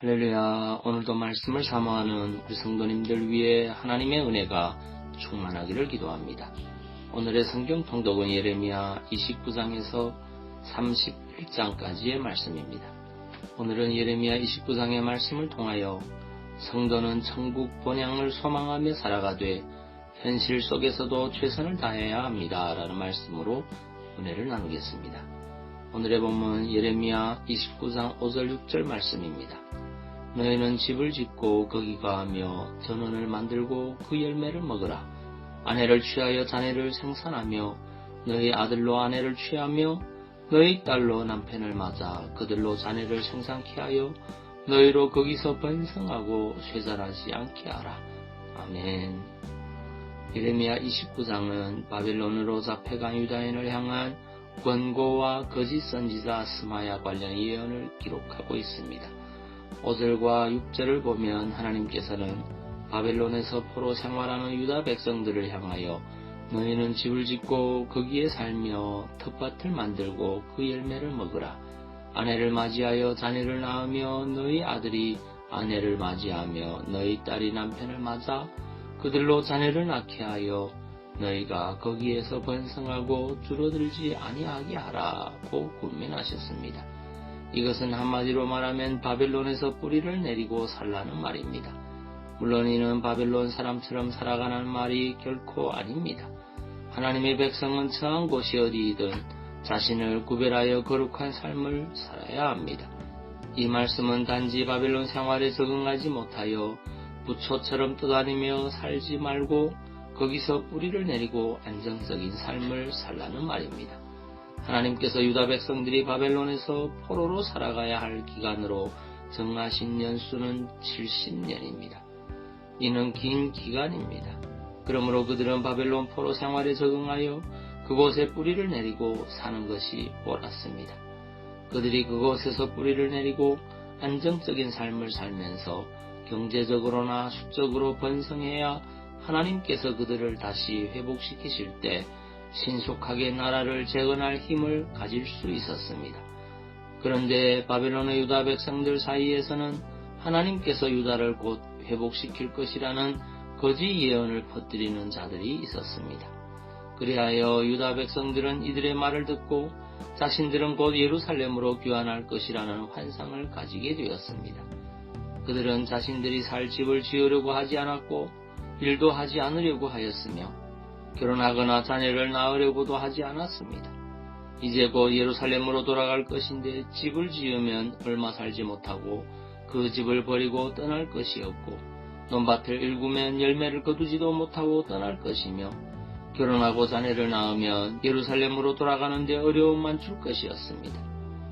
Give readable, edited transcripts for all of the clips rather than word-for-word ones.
할렐루야. 오늘도 말씀을 사모하는 우리 성도님들 위해 하나님의 은혜가 충만하기를 기도합니다. 오늘의 성경 통독은 예레미야 29장에서 31장까지의 말씀입니다. 오늘은 예레미야 29장의 말씀을 통하여 성도는 천국 본향을 소망하며 살아가되 현실 속에서도 최선을 다해야 합니다. 라는 말씀으로 은혜를 나누겠습니다. 오늘의 본문 예레미야 29장 5절 6절 말씀입니다. 너희는 집을 짓고 거기 거하며 전원을 만들고 그 열매를 먹으라. 아내를 취하여 자네를 생산하며 너희 아들로 아내를 취하며 너희 딸로 남편을 맞아 그들로 자네를 생산케 하여 너희로 거기서 번성하고 쇠잔하지 않게 하라. 아멘. 예레미야 29장은 바벨론으로 잡혀간 유다인을 향한 권고와 거짓 선지자 스마야 관련 예언을 기록하고 있습니다. 5절과 6절을 보면 하나님께서는 바벨론에서 포로 생활하는 유다 백성들을 향하여 너희는 집을 짓고 거기에 살며 텃밭을 만들고 그 열매를 먹으라. 아내를 맞이하여 자녀를 낳으며 너희 아들이 아내를 맞이하며 너희 딸이 남편을 맞아 그들로 자녀를 낳게 하여 너희가 거기에서 번성하고 줄어들지 아니하게 하라고 권면하셨습니다. 이것은 한마디로 말하면 바벨론에서 뿌리를 내리고 살라는 말입니다. 물론 이는 바벨론 사람처럼 살아가는 말이 결코 아닙니다. 하나님의 백성은 처한 곳이 어디이든 자신을 구별하여 거룩한 삶을 살아야 합니다. 이 말씀은 단지 바벨론 생활에 적응하지 못하여 부초처럼 떠다니며 살지 말고 거기서 뿌리를 내리고 안정적인 삶을 살라는 말입니다. 하나님께서 유다 백성들이 바벨론에서 포로로 살아가야 할 기간으로 정하신 연수는 70년입니다. 이는 긴 기간입니다. 그러므로 그들은 바벨론 포로 생활에 적응하여 그곳에 뿌리를 내리고 사는 것이 옳았습니다. 그들이 그곳에서 뿌리를 내리고 안정적인 삶을 살면서 경제적으로나 수적으로 번성해야 하나님께서 그들을 다시 회복시키실 때 신속하게 나라를 재건할 힘을 가질 수 있었습니다. 그런데 바벨론의 유다 백성들 사이에서는 하나님께서 유다를 곧 회복시킬 것이라는 거짓 예언을 퍼뜨리는 자들이 있었습니다. 그리하여 유다 백성들은 이들의 말을 듣고 자신들은 곧 예루살렘으로 귀환할 것이라는 환상을 가지게 되었습니다. 그들은 자신들이 살 집을 지으려고 하지 않았고 일도 하지 않으려고 하였으며 결혼하거나 자녀를 낳으려고도 하지 않았습니다. 이제 곧 예루살렘으로 돌아갈 것인데 집을 지으면 얼마 살지 못하고 그 집을 버리고 떠날 것이었고 논밭을 일구면 열매를 거두지도 못하고 떠날 것이며 결혼하고 자녀를 낳으면 예루살렘으로 돌아가는데 어려움만 줄 것이었습니다.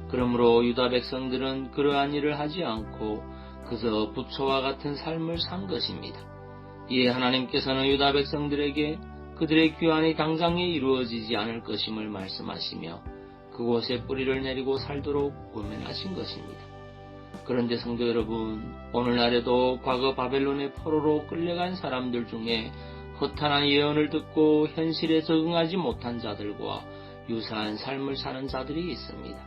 그러므로 유다 백성들은 그러한 일을 하지 않고 그저 부초와 같은 삶을 산 것입니다. 이에 하나님께서는 유다 백성들에게 그들의 귀환이 당장에 이루어지지 않을 것임을 말씀하시며 그곳에 뿌리를 내리고 살도록 권면하신 것입니다. 그런데 성도 여러분, 오늘날에도 과거 바벨론의 포로로 끌려간 사람들 중에 허탄한 예언을 듣고 현실에 적응하지 못한 자들과 유사한 삶을 사는 자들이 있습니다.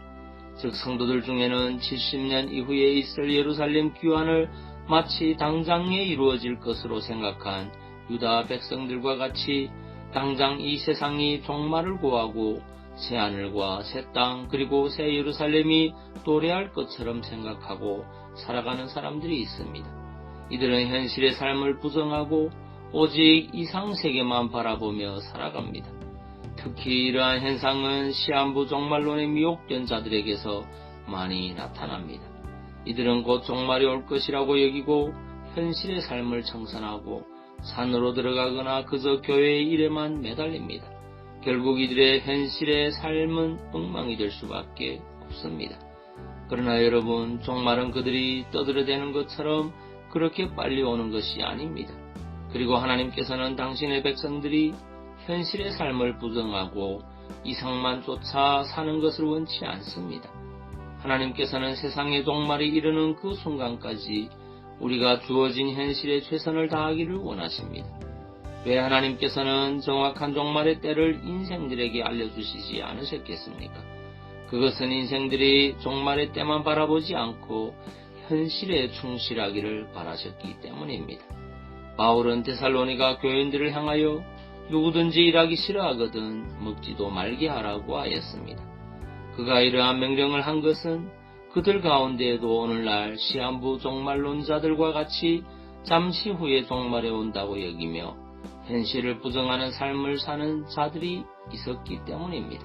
즉 성도들 중에는 70년 이후에 있을 예루살렘 귀환을 마치 당장에 이루어질 것으로 생각한 유다 백성들과 같이 당장 이 세상이 종말을 고하고 새 하늘과 새 땅 그리고 새 예루살렘이 도래할 것처럼 생각하고 살아가는 사람들이 있습니다. 이들은 현실의 삶을 부정하고 오직 이상세계만 바라보며 살아갑니다. 특히 이러한 현상은 시한부 종말론에 미혹된 자들에게서 많이 나타납니다. 이들은 곧 종말이 올 것이라고 여기고 현실의 삶을 청산하고 산으로 들어가거나 그저 교회의 일에만 매달립니다. 결국 이들의 현실의 삶은 엉망이 될 수밖에 없습니다. 그러나 여러분, 종말은 그들이 떠들어대는 것처럼 그렇게 빨리 오는 것이 아닙니다. 그리고 하나님께서는 당신의 백성들이 현실의 삶을 부정하고 이상만 쫓아 사는 것을 원치 않습니다. 하나님께서는 세상의 종말이 이르는 그 순간까지 우리가 주어진 현실에 최선을 다하기를 원하십니다. 왜 하나님께서는 정확한 종말의 때를 인생들에게 알려주시지 않으셨겠습니까? 그것은 인생들이 종말의 때만 바라보지 않고 현실에 충실하기를 바라셨기 때문입니다. 바울은 데살로니가 교인들을 향하여 누구든지 일하기 싫어하거든 먹지도 말게 하라고 하였습니다. 그가 이러한 명령을 한 것은 그들 가운데에도 오늘날 시한부 종말론자들과 같이 잠시 후에 종말에 온다고 여기며 현실을 부정하는 삶을 사는 자들이 있었기 때문입니다.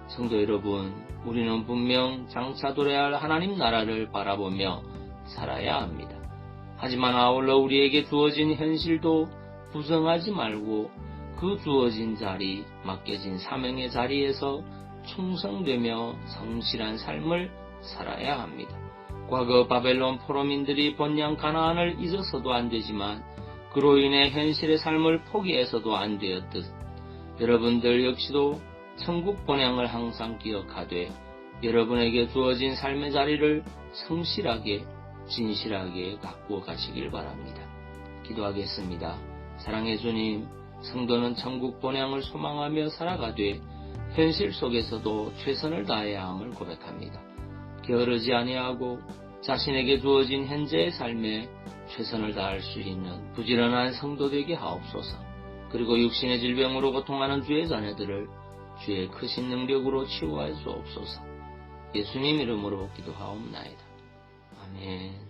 성도 여러분, 우리는 분명 장차 도래할 하나님 나라를 바라보며 살아야 합니다. 하지만 아울러 우리에게 주어진 현실도 부정하지 말고 그 주어진 자리, 맡겨진 사명의 자리에서 충성되며 성실한 삶을 살아야 합니다. 과거 바벨론 포로민들이 본향 가나안을 잊어서도 안 되지만 그로 인해 현실의 삶을 포기해서도 안 되었듯 여러분들 역시도 천국 본향을 항상 기억하되 여러분에게 주어진 삶의 자리를 성실하게 진실하게 가꾸어 가시길 바랍니다. 기도하겠습니다. 사랑의 주님, 성도는 천국 본향을 소망하며 살아가되 현실 속에서도 최선을 다해야 함을 고백합니다. 게으르지 아니하고 자신에게 주어진 현재의 삶에 최선을 다할 수 있는 부지런한 성도 되게 하옵소서. 그리고 육신의 질병으로 고통하는 주의 자녀들을 주의 크신 능력으로 치유하여 주옵소서. 예수님 이름으로 기도하옵나이다. 아멘.